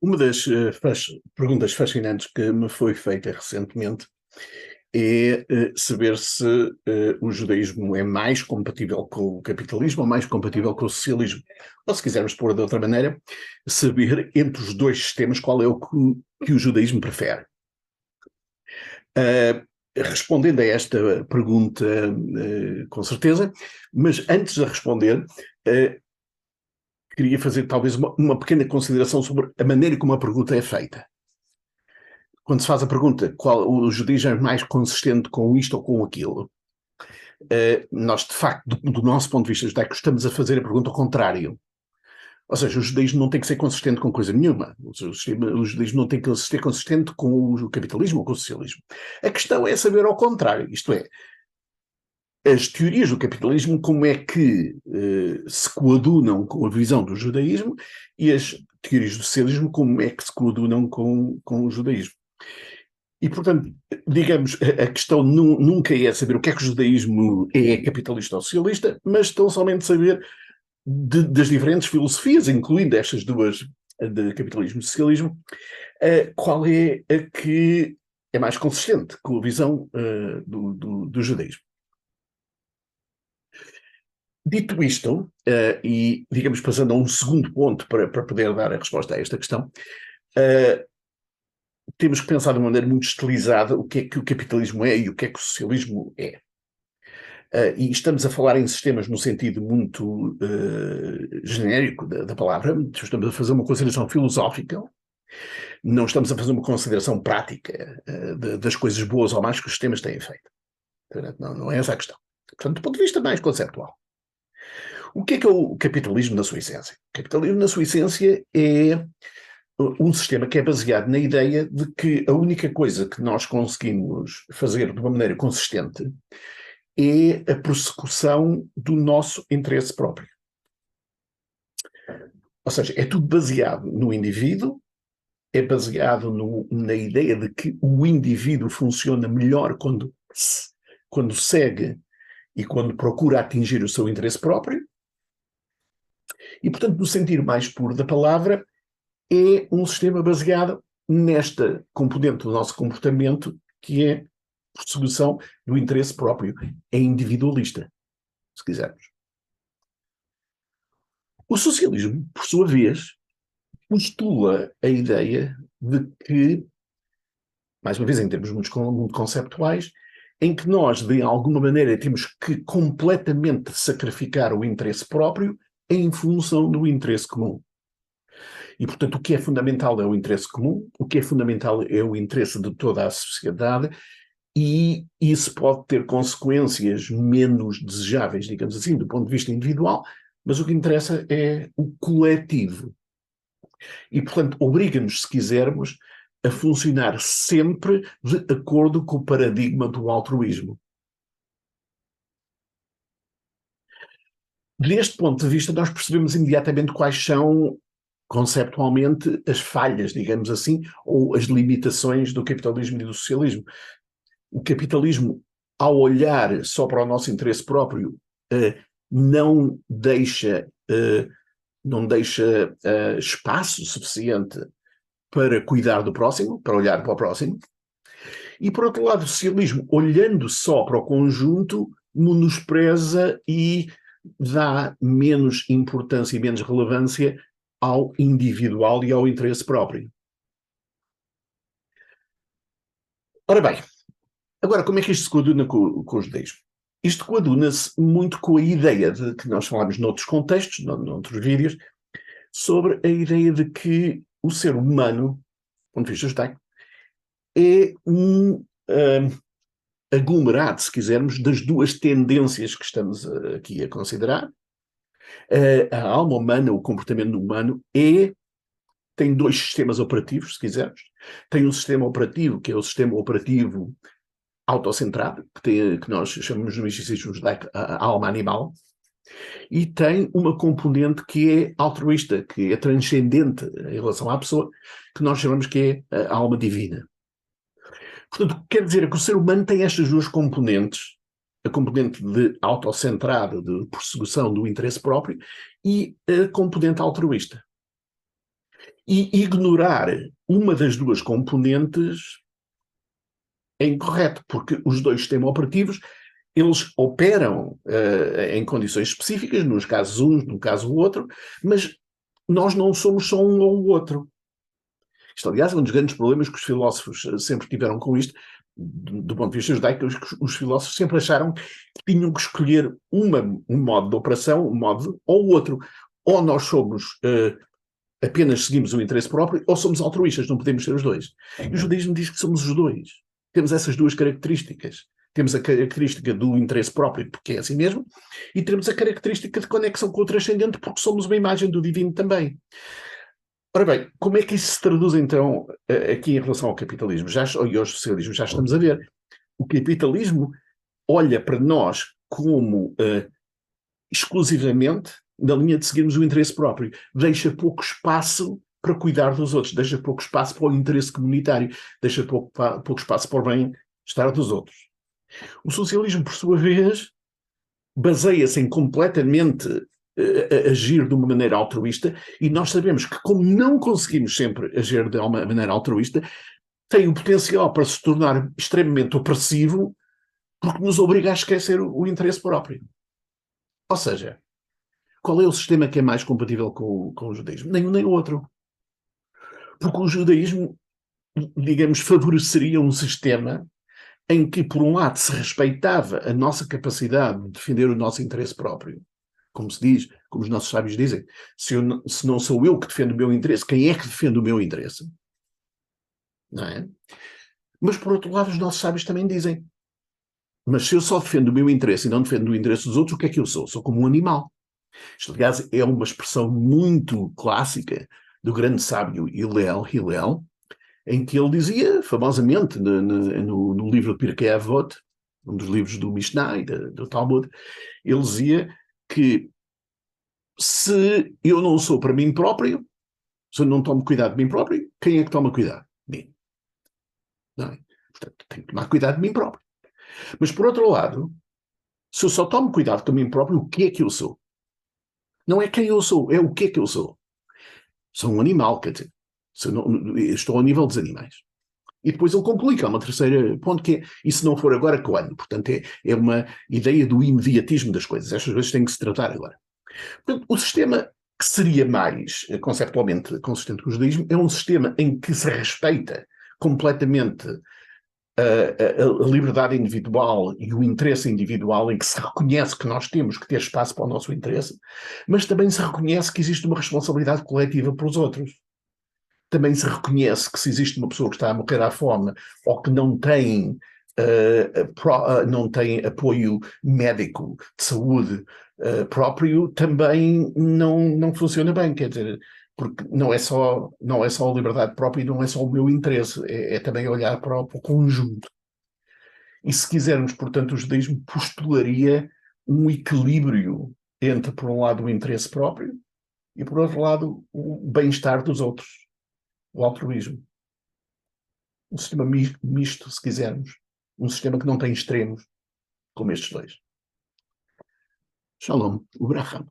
Uma das perguntas fascinantes que me foi feita recentemente é saber se o judaísmo é mais compatível com o capitalismo ou mais compatível com o socialismo. Ou, se quisermos pôr de outra maneira, saber entre os dois sistemas qual é o que o judaísmo prefere. Respondendo a esta pergunta, com certeza, mas antes de responder, queria fazer talvez uma pequena consideração sobre a maneira como a pergunta é feita. Quando se faz a pergunta qual o judaísmo é mais consistente com isto ou com aquilo, nós, de facto, do nosso ponto de vista judaico, estamos a fazer a pergunta ao contrário. Ou seja, o judaísmo não tem que ser consistente com coisa nenhuma. O judaísmo não tem que ser consistente com o capitalismo ou com o socialismo. A questão é saber ao contrário, isto é, as teorias do capitalismo, como é que se coadunam com a visão do judaísmo, e as teorias do socialismo, como é que se coadunam com o judaísmo. E, portanto, digamos, a questão nunca é saber o que é que o judaísmo é capitalista ou socialista, mas tão somente saber das diferentes filosofias, incluindo estas duas, de capitalismo e socialismo, qual é a que é mais consistente com a visão do judaísmo. Dito isto, e digamos passando a um segundo ponto para poder dar a resposta a esta questão, temos que pensar de uma maneira muito estilizada o que é que o capitalismo é e o que é que o socialismo é. E estamos a falar em sistemas no sentido muito genérico da palavra, estamos a fazer uma consideração filosófica, não estamos a fazer uma consideração prática das coisas boas ou más que os sistemas têm feito. Não é essa a questão. Portanto, do ponto de vista mais conceptual. O que é o capitalismo na sua essência? O capitalismo na sua essência é um sistema que é baseado na ideia de que a única coisa que nós conseguimos fazer de uma maneira consistente é a persecução do nosso interesse próprio. Ou seja, é tudo baseado no indivíduo, é baseado na ideia de que o indivíduo funciona melhor quando segue e quando procura atingir o seu interesse próprio. E, portanto, no sentido mais puro da palavra, é um sistema baseado nesta componente do nosso comportamento, que é a perseguição do interesse próprio. É individualista, se quisermos. O socialismo, por sua vez, postula a ideia de que, mais uma vez em termos muito conceptuais, em que nós, de alguma maneira, temos que completamente sacrificar o interesse próprio em função do interesse comum. E, portanto, o que é fundamental é o interesse comum, o que é fundamental é o interesse de toda a sociedade, e isso pode ter consequências menos desejáveis, digamos assim, do ponto de vista individual, mas o que interessa é o coletivo. E, portanto, obriga-nos, se quisermos, a funcionar sempre de acordo com o paradigma do altruísmo. Deste ponto de vista, nós percebemos imediatamente quais são, conceptualmente, as falhas, digamos assim, ou as limitações do capitalismo e do socialismo. O capitalismo, ao olhar só para o nosso interesse próprio, não deixa espaço suficiente para cuidar do próximo, para olhar para o próximo. E, por outro lado, o socialismo, olhando só para o conjunto, menospreza e dá menos importância e menos relevância ao individual e ao interesse próprio. Ora bem, agora como é que isto se coaduna com o judaísmo? Isto coaduna-se muito com a ideia de que nós falámos noutros contextos, noutros vídeos, sobre a ideia de que o ser humano, do ponto de vista judaico, é um aglomerado, se quisermos, das duas tendências que estamos aqui a considerar. A alma humana, o comportamento humano, tem dois sistemas operativos, se quisermos. Tem um sistema operativo, que é o sistema operativo autocentrado, que nós chamamos no misticismo judaico a alma animal, e tem uma componente que é altruísta, que é transcendente em relação à pessoa, que nós chamamos que é a alma divina. Portanto, quer dizer que o ser humano tem estas duas componentes a componente de autocentrada, de perseguição do interesse próprio, e a componente altruísta. E ignorar uma das duas componentes é incorreto, porque os dois sistemas operativos, eles operam em condições específicas, nos casos uns, no caso o outro, mas nós não somos só um ou o outro. Isto, aliás, é um dos grandes problemas que os filósofos sempre tiveram com isto, do ponto de vista judaico, os filósofos sempre acharam que tinham que escolher um modo de operação, um modo ou o outro. Ou nós somos apenas seguimos o interesse próprio, ou somos altruístas, não podemos ser os dois. E o judaísmo diz que somos os dois. Temos essas duas características. Temos a característica do interesse próprio, porque é assim mesmo, e temos a característica de conexão com o transcendente, porque somos uma imagem do divino também. Ora bem, como é que isso se traduz então aqui em relação ao capitalismo e ao socialismo? Já estamos a ver. O capitalismo olha para nós como exclusivamente na linha de seguirmos o interesse próprio. Deixa pouco espaço para cuidar dos outros, deixa pouco espaço para o interesse comunitário, deixa pouco espaço para o bem-estar dos outros. O socialismo, por sua vez, baseia-se em completamente agir de uma maneira altruísta, e nós sabemos que, como não conseguimos sempre agir de uma maneira altruísta, tem o potencial para se tornar extremamente opressivo, porque nos obriga a esquecer o interesse próprio. Ou seja, qual é o sistema que é mais compatível com o judaísmo? Nenhum nem o outro. Porque o judaísmo, digamos, favoreceria um sistema em que, por um lado, se respeitava a nossa capacidade de defender o nosso interesse próprio. Como se diz, como os nossos sábios dizem, se não sou eu que defendo o meu interesse, quem é que defende o meu interesse? Não é? Mas, por outro lado, os nossos sábios também dizem, mas se eu só defendo o meu interesse e não defendo o interesse dos outros, o que é que eu sou? Sou como um animal. Isto, aliás, é uma expressão muito clássica do grande sábio Hillel, em que ele dizia, famosamente, no livro de Pirkei Avot, um dos livros do Mishnah e do Talmud, ele dizia que se eu não sou para mim próprio, se eu não tomo cuidado de mim próprio, quem é que toma cuidado de mim? Não é? Portanto, tenho que tomar cuidado de mim próprio. Mas, por outro lado, se eu só tomo cuidado de mim próprio, o que é que eu sou? Não é quem eu sou, é o que é que eu sou. Sou um animal, quer dizer, estou ao nível dos animais. E depois ele complica uma terceira ponto, que é, e se não for agora, quando? Portanto, é uma ideia do imediatismo das coisas. Estas coisas têm que se tratar agora. Portanto, o sistema que seria mais conceptualmente consistente com o judaísmo é um sistema em que se respeita completamente a liberdade individual e o interesse individual, em que se reconhece que nós temos que ter espaço para o nosso interesse, mas também se reconhece que existe uma responsabilidade coletiva para os outros. Também se reconhece que se existe uma pessoa que está a morrer à fome ou que não tem apoio médico de saúde próprio, também não funciona bem, quer dizer, porque não é só a liberdade própria e não é só o meu interesse, é também olhar para o conjunto. E se quisermos, portanto, o judaísmo postularia um equilíbrio entre, por um lado, o interesse próprio e, por outro lado, o bem-estar dos outros, o altruísmo. Um sistema misto, se quisermos. Um sistema que não tem extremos, como estes dois. Shalom, Ubraham.